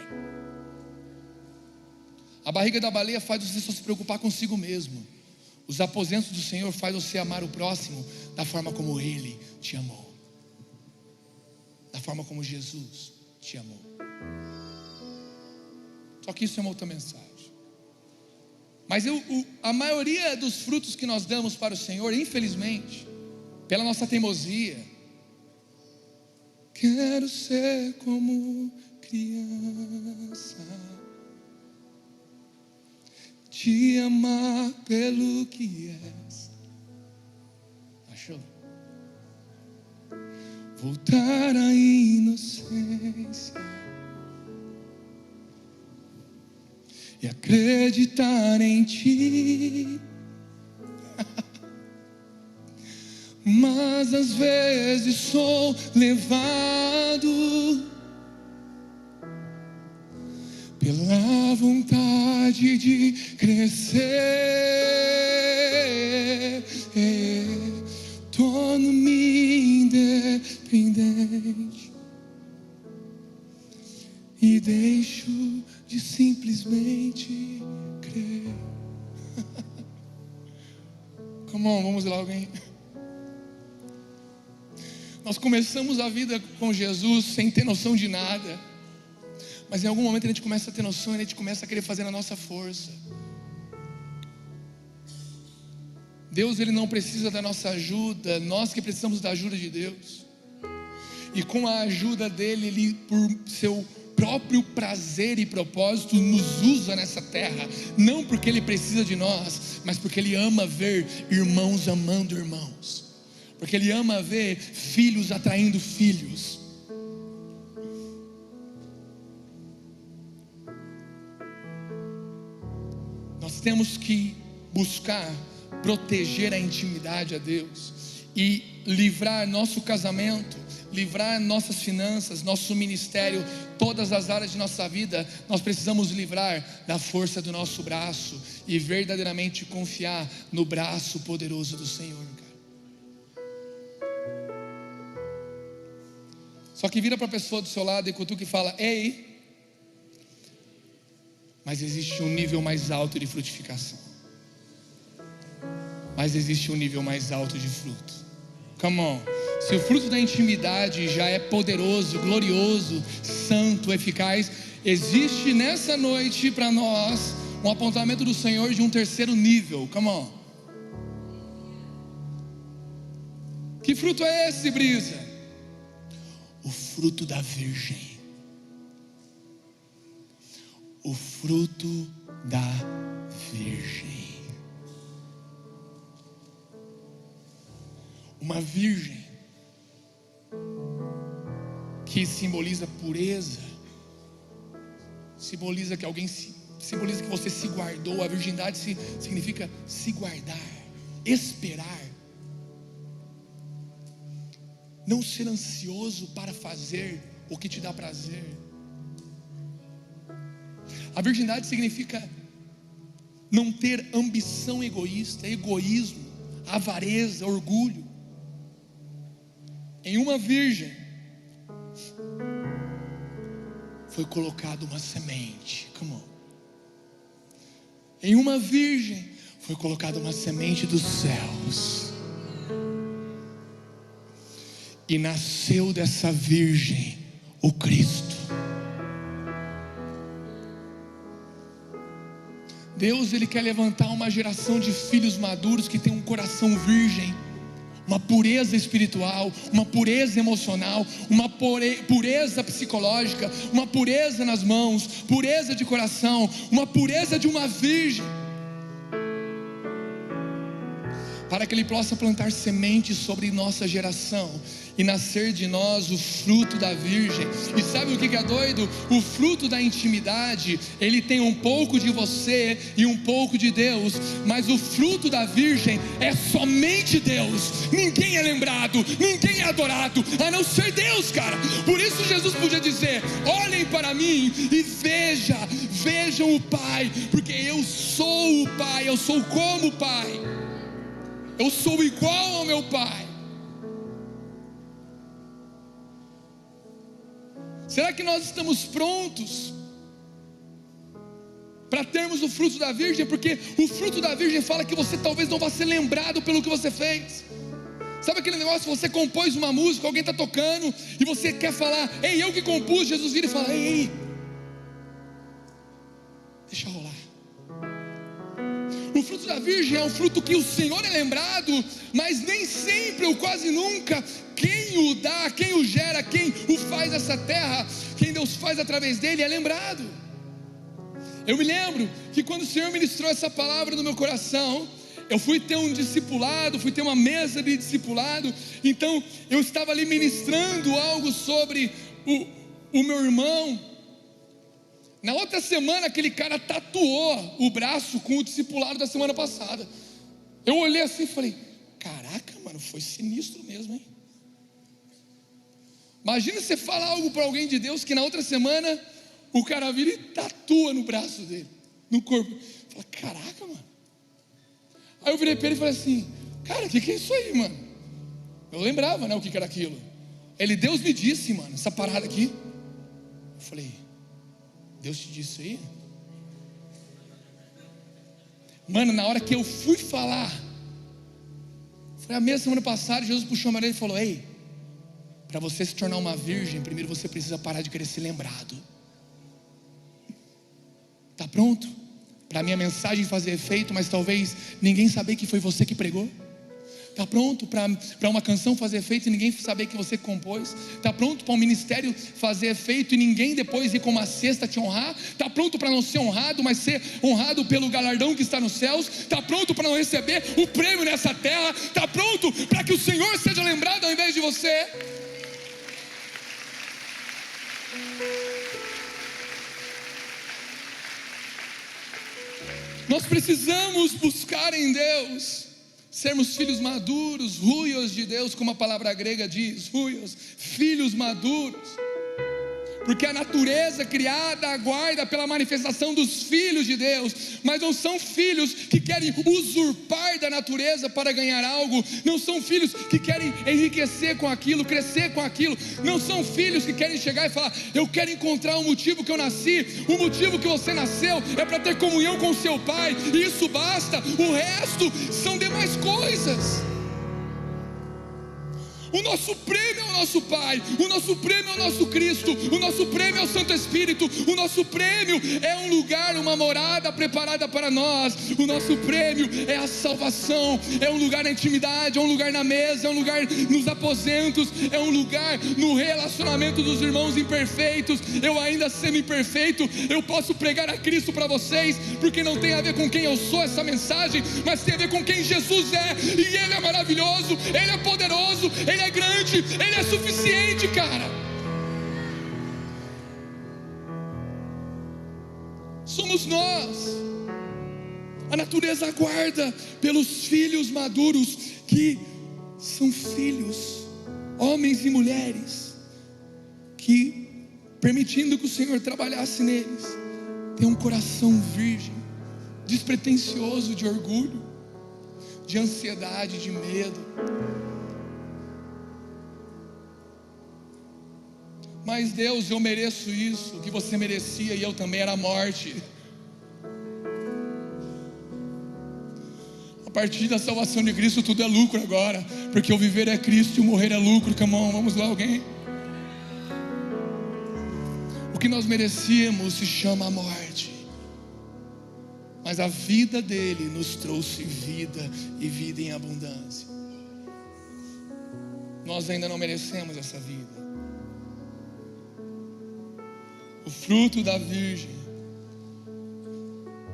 A barriga da baleia faz você só se preocupar consigo mesmo. Os aposentos do Senhor faz você amar o próximo da forma como Ele te amou, da forma como Jesus te amou. Só que isso é uma outra mensagem. Mas a maioria dos frutos que nós damos para o Senhor, infelizmente, pela nossa teimosia, quero ser como criança, te amar pelo que és. Achou? Voltar à inocência e acreditar em ti. Mas às vezes sou levado pela vontade de crescer, torno-me independente e deixo de simplesmente crer. Come on, vamos lá, alguém. Nós começamos a vida com Jesus sem ter noção de nada, mas em algum momento a gente começa a ter noção e a gente começa a querer fazer na nossa força. Deus, Ele não precisa da nossa ajuda, nós que precisamos da ajuda de Deus. e com a ajuda dele, Ele, por seu próprio prazer e propósito, nos usa nessa terra, não porque Ele precisa de nós, mas porque Ele ama ver irmãos amando irmãos, porque Ele ama ver filhos atraindo filhos. Nós temos que buscar proteger a intimidade a Deus e livrar nosso casamento, livrar nossas finanças, nosso ministério, todas as áreas de nossa vida. Nós precisamos livrar da força do nosso braço e verdadeiramente confiar no braço poderoso do Senhor, cara. Só que vira para a pessoa do seu lado e cutuca e fala: ei, mas existe um nível mais alto de frutificação, mas existe um nível mais alto de fruto. Come on. Se o fruto da intimidade já é poderoso, glorioso, santo, eficaz, existe nessa noite para nós um apontamento do Senhor de um terceiro nível. Come on. Que fruto é esse, Brisa? O fruto da virgem. O fruto da virgem. Uma virgem que simboliza pureza, simboliza que alguém simboliza que você se guardou. A virgindade significa se guardar, esperar, não ser ansioso para fazer o que te dá prazer. A virgindade significa não ter ambição egoísta, egoísmo, avareza, orgulho. Em uma virgem foi colocada uma semente. Come on. Em uma virgem foi colocada uma semente dos céus, e nasceu dessa virgem o Cristo. Deus, Ele quer levantar uma geração de filhos maduros que tem um coração virgem, uma pureza espiritual, uma pureza emocional, uma pureza psicológica, uma pureza nas mãos, pureza de coração, uma pureza de uma virgem, para que Ele possa plantar sementes sobre nossa geração e nascer de nós o fruto da virgem. E sabe o que é doido? O fruto da intimidade, ele tem um pouco de você e um pouco de Deus, mas o fruto da virgem é somente Deus. Ninguém é lembrado, ninguém é adorado, a não ser Deus, cara. Por isso Jesus podia dizer: olhem para mim e vejam o Pai, porque eu sou o Pai, eu sou como o Pai, eu sou igual ao meu Pai. Será que nós estamos prontos para termos o fruto da virgem? Porque o fruto da virgem fala que você talvez não vá ser lembrado pelo que você fez. Sabe aquele negócio, você compôs uma música, alguém está tocando e você quer falar: ei, eu que compus. Jesus vira e fala: ei, deixa rolar. O fruto da virgem é um fruto que o Senhor é lembrado, mas nem sempre ou quase nunca quem o dá, quem o gera, quem o faz essa terra, quem Deus faz através dele é lembrado. Eu me lembro que quando o Senhor ministrou essa palavra no meu coração, eu fui ter um discipulado, fui ter uma mesa de discipulado. Então eu estava ali ministrando algo sobre o meu irmão. Na outra semana aquele cara tatuou o braço com o discipulado da semana passada. Eu olhei assim e falei: caraca, mano, foi sinistro mesmo, hein? Imagina você falar algo para alguém de Deus que na outra semana o cara vira e tatua no braço dele, no corpo. Fala: caraca, mano. Aí eu virei para ele e falei assim: cara, o que é isso aí, mano? Eu lembrava, né, o que era aquilo. Ele: Deus me disse, mano, essa parada aqui. Eu falei: Deus te disse isso aí? Mano, na hora que eu fui falar, foi a mesma semana passada, Jesus puxou a minha orelha e falou: ei, para você se tornar uma virgem, primeiro você precisa parar de querer ser lembrado. Está pronto para a minha mensagem fazer efeito, mas talvez ninguém saber que foi você que pregou? Está pronto para uma canção fazer efeito e ninguém saber que você compôs? Está pronto para um ministério fazer efeito e ninguém depois ir com uma cesta te honrar? Está pronto para não ser honrado, mas ser honrado pelo galardão que está nos céus? Está pronto para não receber o prêmio nessa terra? Está pronto para que o Senhor seja lembrado ao invés de você? Nós precisamos buscar em Deus sermos filhos maduros, ruios de Deus, como a palavra grega diz, ruios, filhos maduros, porque a natureza criada aguarda pela manifestação dos filhos de Deus, mas não são filhos que querem usurpar da natureza para ganhar algo, não são filhos que querem enriquecer com aquilo, crescer com aquilo, não são filhos que querem chegar e falar, eu quero encontrar o motivo que eu nasci, o motivo que você nasceu é para ter comunhão com seu pai, e isso basta, o resto são demais coisas. O nosso prêmio é o nosso Pai, o nosso prêmio é o nosso Cristo, o nosso prêmio é o Santo Espírito, o nosso prêmio é um lugar, uma morada preparada para nós, o nosso prêmio é a salvação, é um lugar na intimidade, é um lugar na mesa, é um lugar nos aposentos, é um lugar no relacionamento dos irmãos imperfeitos. Eu ainda sendo imperfeito, eu posso pregar a Cristo para vocês, porque não tem a ver com quem eu sou essa mensagem, mas tem a ver com quem Jesus é, e Ele é maravilhoso, Ele é poderoso, Ele é grande, Ele é suficiente, cara. Somos nós. A natureza aguarda pelos filhos maduros, que são filhos, homens e mulheres, que, permitindo que o Senhor trabalhasse neles, tem um coração virgem, despretensioso de orgulho, de ansiedade, de medo. Mas Deus, eu mereço isso, o que você merecia e eu também era a morte. A partir da salvação de Cristo tudo é lucro agora, porque o viver é Cristo e o morrer é lucro. Come on, vamos lá alguém? O que nós merecíamos se chama a morte, mas a vida dele nos trouxe vida e vida em abundância. Nós ainda não merecemos essa vida. O fruto da virgem.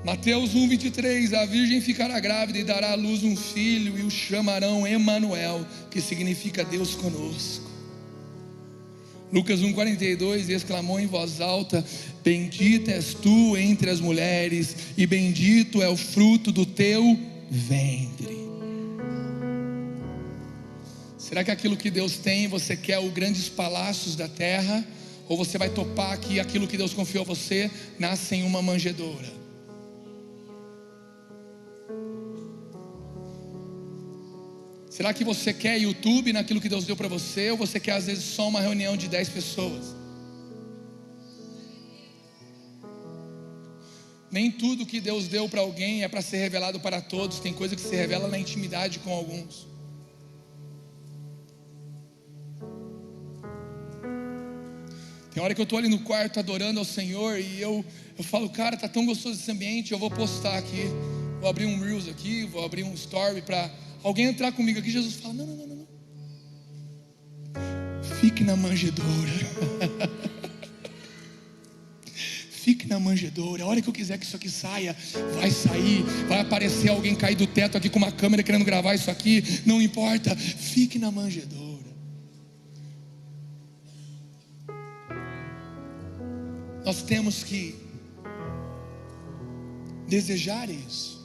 Mateus 1:23, a virgem ficará grávida e dará à luz um filho e o chamarão Emanuel, que significa Deus conosco. Lucas 1:42, exclamou em voz alta, bendita és tu entre as mulheres e bendito é o fruto do teu ventre. Será que aquilo que Deus tem, você quer os grandes palácios da terra? Ou você vai topar que aquilo que Deus confiou a você nasce em uma manjedoura? Será que você quer YouTube naquilo que Deus deu para você? Ou você quer às vezes só uma reunião de 10 pessoas? Nem tudo que Deus deu para alguém é para ser revelado para todos. Tem coisa que se revela na intimidade com alguns. Tem hora que eu estou ali no quarto adorando ao Senhor e eu falo, cara, tá tão gostoso esse ambiente, eu vou postar aqui, vou abrir um Reels aqui, vou abrir um Story para alguém entrar comigo aqui. Jesus fala, não, fique na manjedoura. Fique na manjedoura. A hora que eu quiser que isso aqui saia, vai sair. Vai aparecer alguém cair do teto aqui com uma câmera querendo gravar isso aqui, não importa, fique na manjedoura. Nós temos que desejar isso.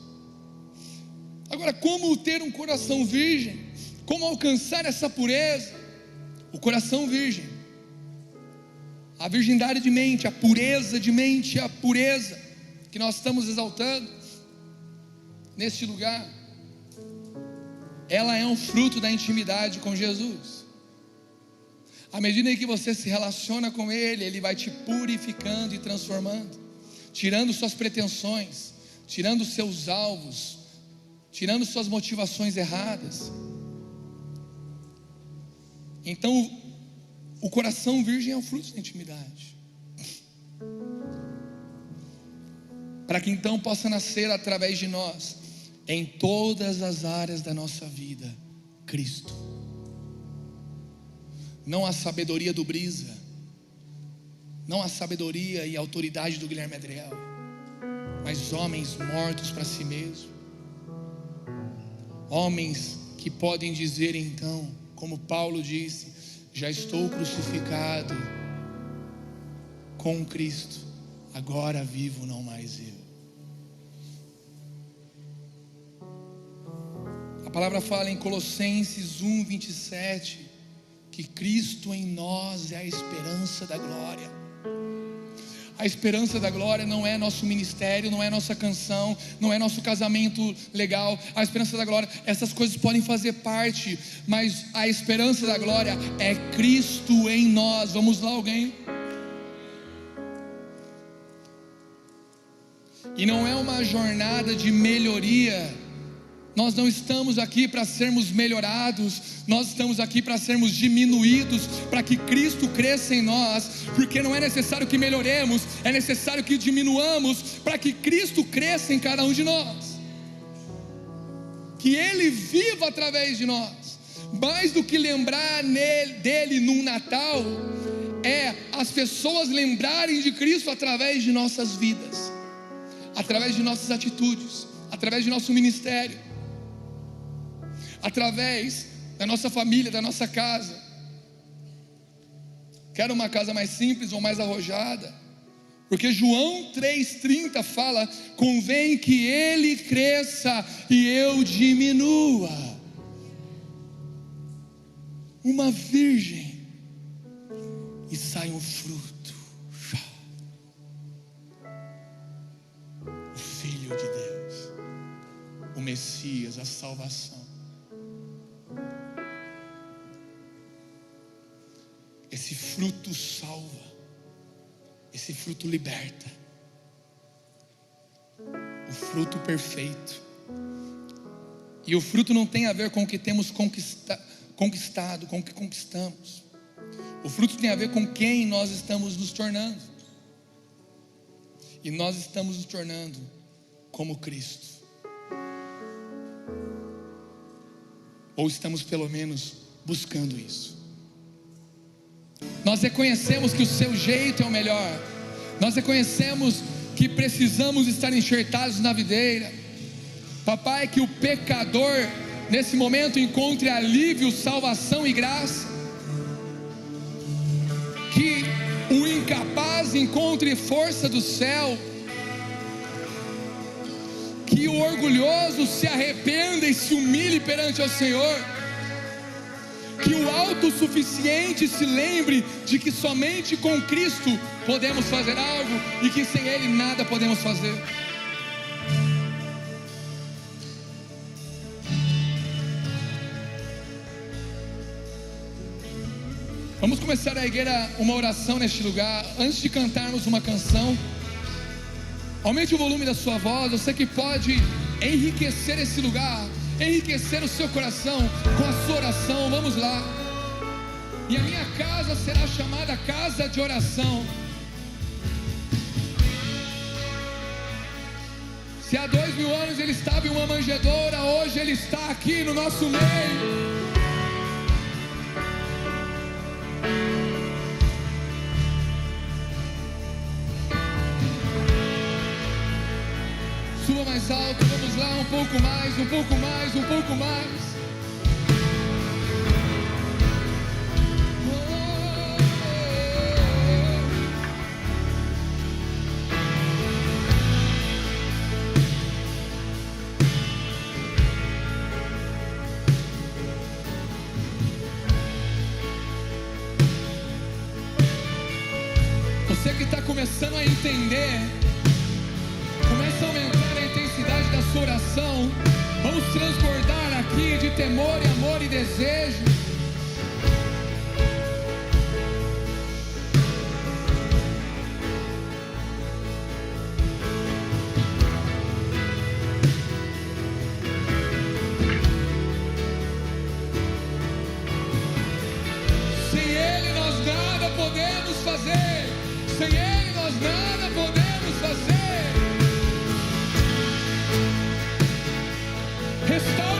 Agora, como ter um coração virgem? Como alcançar essa pureza? O coração virgem, a virgindade de mente, a pureza de mente, a pureza que nós estamos exaltando neste lugar, ela é um fruto da intimidade com Jesus. À medida em que você se relaciona com Ele, Ele vai te purificando e transformando, tirando suas pretensões, tirando seus alvos, tirando suas motivações erradas. Então, o coração virgem é o fruto da intimidade, para que então possa nascer através de nós, em todas as áreas da nossa vida, Cristo. Não a sabedoria do Brisa, não a sabedoria e a autoridade do Guilherme Adriel, mas homens mortos para si mesmo, homens que podem dizer então, como Paulo disse: já estou crucificado com Cristo, agora vivo não mais eu. A palavra fala em Colossenses 1:27 que Cristo em nós é a esperança da glória. A esperança da glória não é nosso ministério, não é nossa canção, não é nosso casamento legal. A esperança da glória, essas coisas podem fazer parte, mas a esperança da glória é Cristo em nós. Vamos lá, alguém? E não é uma jornada de melhoria. Nós não estamos aqui para sermos melhorados, nós estamos aqui para sermos diminuídos, para que Cristo cresça em nós, porque não é necessário que melhoremos, é necessário que diminuamos, para que Cristo cresça em cada um de nós, que Ele viva através de nós. Mais do que lembrar dele num Natal, é as pessoas lembrarem de Cristo através de nossas vidas, através de nossas atitudes, através de nosso ministério, através da nossa família, da nossa casa. Quero uma casa mais simples ou mais arrojada? Porque João 3,30 fala: convém que ele cresça e eu diminua. Uma virgem e sai um fruto, o Filho de Deus, o Messias, a salvação. Esse fruto salva, esse fruto liberta, o fruto perfeito. E o fruto não tem a ver com o que temos conquistado, com o que conquistamos. O fruto tem a ver com quem nós estamos nos tornando. E nós estamos nos tornando como Cristo. Ou estamos pelo menos buscando isso. Nós reconhecemos que o seu jeito é o melhor. Nós reconhecemos que precisamos estar enxertados na videira. Papai, que o pecador nesse momento encontre alívio, salvação e graça. Que o incapaz encontre força do céu. Que o orgulhoso se arrependa e se humilhe perante o Senhor. Que o autossuficiente se lembre de que somente com Cristo podemos fazer algo e que sem Ele nada podemos fazer. Vamos começar a erguer uma oração neste lugar. Antes de cantarmos uma canção, aumente o volume da sua voz. Eu sei que pode enriquecer esse lugar, enriquecer o seu coração com a sua oração. Vamos lá. E a minha casa será chamada casa de oração. Se há 2000 anos ele estava em uma manjedoura, hoje ele está aqui no nosso meio. Suba mais alto, vamos lá, um pouco mais, um pouco mais, um pouco mais. Você que está começando a entender, começa a aumentar a intensidade da sua oração. Vamos transbordar aqui de temor e amor e desejo. Sem Ele nós nada podemos fazer. Sem Ele nós nada podemos fazer. Restaura